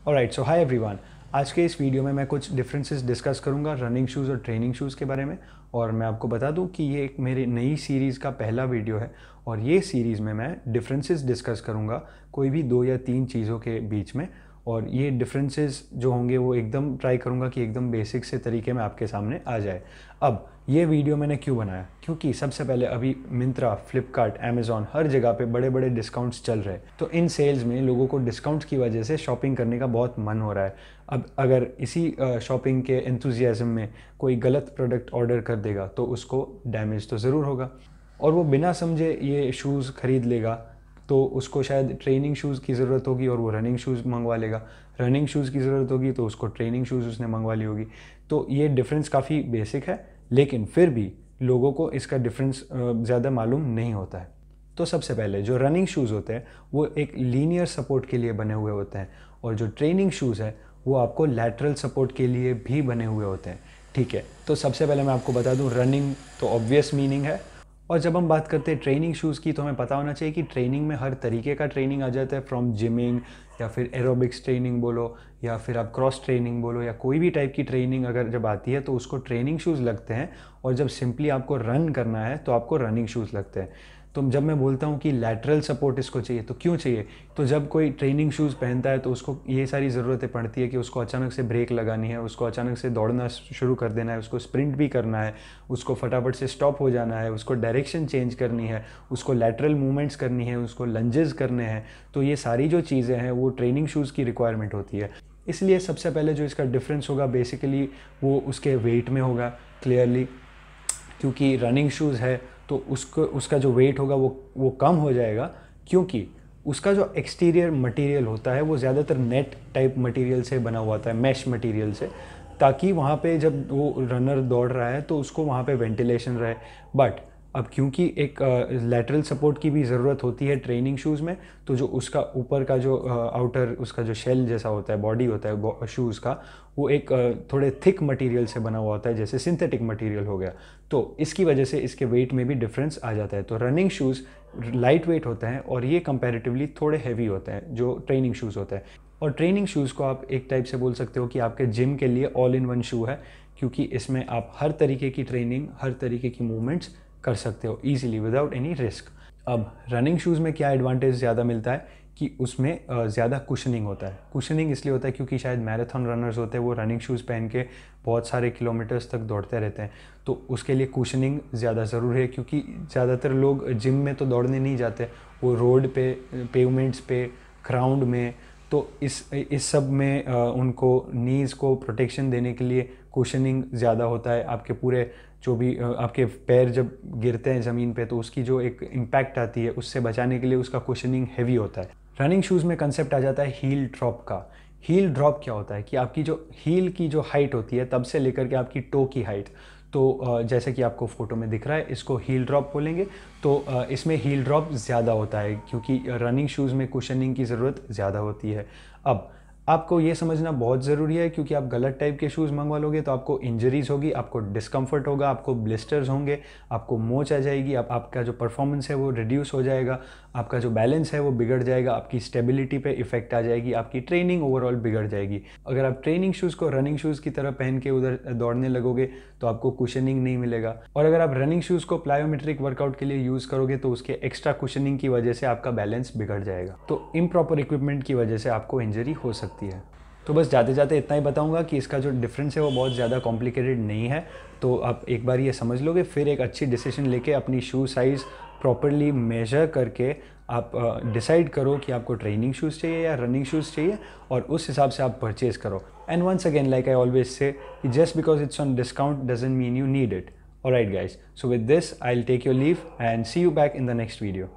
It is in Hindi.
ऑलराइट, सो हाय एवरीवन। आज के इस वीडियो में मैं कुछ डिफरेंसेस डिस्कस करूंगा रनिंग शूज़ और ट्रेनिंग शूज़ के बारे में। और मैं आपको बता दूं कि ये एक मेरी नई सीरीज़ का पहला वीडियो है और ये सीरीज़ में मैं डिफरेंसेस डिस्कस करूंगा कोई भी 2 या 3 चीज़ों के बीच में। और ये डिफरेंसेस जो होंगे वो एकदम ट्राई करूंगा कि एकदम बेसिक से तरीके में आपके सामने आ जाए। अब ये वीडियो मैंने क्यों बनाया, क्योंकि सबसे पहले अभी मिंत्रा, फ्लिपकार्ट, अमेज़ॉन हर जगह पे बड़े बड़े डिस्काउंट्स चल रहे हैं। तो इन सेल्स में लोगों को डिस्काउंट्स की वजह से शॉपिंग करने का बहुत मन हो रहा है। अब अगर इसी शॉपिंग के एंथुजियाज्म में कोई गलत प्रोडक्ट ऑर्डर कर देगा तो उसको डैमेज तो ज़रूर होगा और वो बिना समझे ये शूज़ ख़रीद लेगा तो उसको शायद ट्रेनिंग शूज़ की ज़रूरत होगी और वो रनिंग शूज़ मंगवा लेगा। रनिंग शूज़ की ज़रूरत होगी तो उसको ट्रेनिंग शूज़ उसने मंगवा ली होगी। तो ये डिफरेंस काफ़ी बेसिक है, लेकिन फिर भी लोगों को इसका डिफरेंस ज़्यादा मालूम नहीं होता है। तो सबसे पहले जो रनिंग शूज़ होते हैं वो एक लीनियर सपोर्ट के लिए बने हुए होते हैं और जो ट्रेनिंग शूज़ है वो आपको लैटरल सपोर्ट के लिए भी बने हुए होते हैं। ठीक है, तो सबसे पहले मैं आपको बता दूं, रनिंग तो ऑब्वियस मीनिंग है। और जब हम बात करते हैं ट्रेनिंग शूज़ की तो हमें पता होना चाहिए कि ट्रेनिंग में हर तरीके का ट्रेनिंग आ जाता है, फ्रॉम जिमिंग या फिर एरोबिक्स ट्रेनिंग बोलो या फिर आप क्रॉस ट्रेनिंग बोलो या कोई भी टाइप की ट्रेनिंग अगर जब आती है तो उसको ट्रेनिंग शूज़ लगते हैं। और जब सिंपली आपको रन करना है तो आपको रनिंग शूज़ लगते हैं। तो जब मैं बोलता हूँ कि लैटरल सपोर्ट इसको चाहिए तो क्यों चाहिए, तो जब कोई ट्रेनिंग शूज़ पहनता है तो उसको ये सारी ज़रूरतें पड़ती है कि उसको अचानक से ब्रेक लगानी है, उसको अचानक से दौड़ना शुरू कर देना है, उसको स्प्रिंट भी करना है, उसको फटाफट से स्टॉप हो जाना है, उसको डायरेक्शन चेंज करनी है, उसको लैटरल मूवमेंट्स करनी है, उसको लंजेस करने हैं। तो ये सारी जो चीज़ें हैं वो ट्रेनिंग शूज़ की रिक्वायरमेंट होती है। इसलिए सबसे पहले जो इसका डिफरेंस होगा बेसिकली वो उसके वेट में होगा क्लियरली, क्योंकि रनिंग शूज़ है तो उसका जो वेट होगा वो कम हो जाएगा, क्योंकि उसका जो एक्सटीरियर मटेरियल होता है वो ज़्यादातर नेट टाइप मटेरियल से बना हुआ होता है, मैश मटेरियल से, ताकि वहाँ पे जब वो रनर दौड़ रहा है तो उसको वहाँ पे वेंटिलेशन रहे। बट अब क्योंकि एक लैटरल सपोर्ट की भी ज़रूरत होती है ट्रेनिंग शूज़ में, तो जो उसका ऊपर का जो आउटर उसका जो शेल जैसा होता है, बॉडी होता है शूज़ का, वो एक थोड़े थिक मटेरियल से बना हुआ होता है, जैसे सिंथेटिक मटेरियल हो गया। तो इसकी वजह से इसके वेट में भी डिफरेंस आ जाता है। तो रनिंग शूज़ लाइट वेट होते हैं और ये कंपैरेटिवली थोड़े हैवी होते हैं जो ट्रेनिंग शूज़ होते हैं। और ट्रेनिंग शूज़ को आप एक टाइप से बोल सकते हो कि आपके जिम के लिए ऑल इन वन शू है, क्योंकि इसमें आप हर तरीके की ट्रेनिंग, हर तरीके की मूवमेंट्स कर सकते हो ईजिली विदाउट एनी रिस्क। अब रनिंग शूज़ में क्या एडवांटेज ज़्यादा मिलता है कि उसमें ज़्यादा कुशनिंग होता है। कुशनिंग इसलिए होता है क्योंकि शायद मैराथन रनर्स होते हैं वो रनिंग शूज़ पहन के बहुत सारे किलोमीटर्स तक दौड़ते रहते हैं, तो उसके लिए कुशनिंग ज़्यादा ज़रूरी है। क्योंकि ज़्यादातर लोग जिम में तो दौड़ने नहीं जाते, वो रोड पे, पेवमेंट्स पे, ग्राउंड में, तो इस सब में उनको नीज़ को प्रोटेक्शन देने के लिए कुशनिंग ज़्यादा होता है। आपके पूरे जो भी आपके पैर जब गिरते हैं ज़मीन पे तो उसकी जो एक इम्पैक्ट आती है उससे बचाने के लिए उसका कुशनिंग हैवी होता है। रनिंग शूज़ में कंसेप्ट आ जाता है हील ड्रॉप का। हील ड्रॉप क्या होता है कि आपकी जो हील की जो हाइट होती है तब से लेकर के आपकी टो की हाइट, तो जैसे कि आपको फोटो में दिख रहा है इसको हील ड्रॉप बोलेंगे। तो इसमें हील ड्रॉप ज़्यादा होता है क्योंकि रनिंग शूज़ में कुशनिंग की ज़रूरत ज़्यादा होती है। अब आपको ये समझना बहुत ज़रूरी है, क्योंकि आप गलत टाइप के शूज़ मंगवा लोगे तो आपको इंजरीज होगी, आपको डिस्कम्फर्ट होगा, आपको ब्लिस्टर्स होंगे, आपको मोच आ जाएगी, आपका जो परफॉर्मेंस है वो रिड्यूस हो जाएगा, आपका जो बैलेंस है वो बिगड़ जाएगा, आपकी स्टेबिलिटी पे इफेक्ट आ जाएगी, आपकी ट्रेनिंग ओवरऑल बिगड़ जाएगी। अगर आप ट्रेनिंग शूज़ को रनिंग शूज़ की तरह पहन के उधर दौड़ने लगोगे तो आपको कुशनिंग नहीं मिलेगा। और अगर आप रनिंग शूज़ को प्लायोमेट्रिक वर्कआउट के लिए यूज़ करोगे तो उसके एक्स्ट्रा कुशनिंग की वजह से आपका बैलेंस बिगड़ जाएगा, तो इम्प्रॉपर इक्विपमेंट की वजह से आपको इंजरी हो सकती है। तो बस जाते जाते इतना ही बताऊंगा कि इसका जो डिफरेंस है वो बहुत ज़्यादा कॉम्प्लिकेटेड नहीं है। तो आप एक बार ये समझ लोगे, फिर एक अच्छी डिसीजन लेके अपनी शू साइज़ प्रॉपरली मेजर करके आप डिसाइड करो कि आपको ट्रेनिंग शूज़ चाहिए या रनिंग शूज़ चाहिए, और उस हिसाब से आप परचेज़ करो। And once again, like I always say, just because it's on discount doesn't mean you need it. Alright guys, so with this I'll take your leave and see you back in the next video.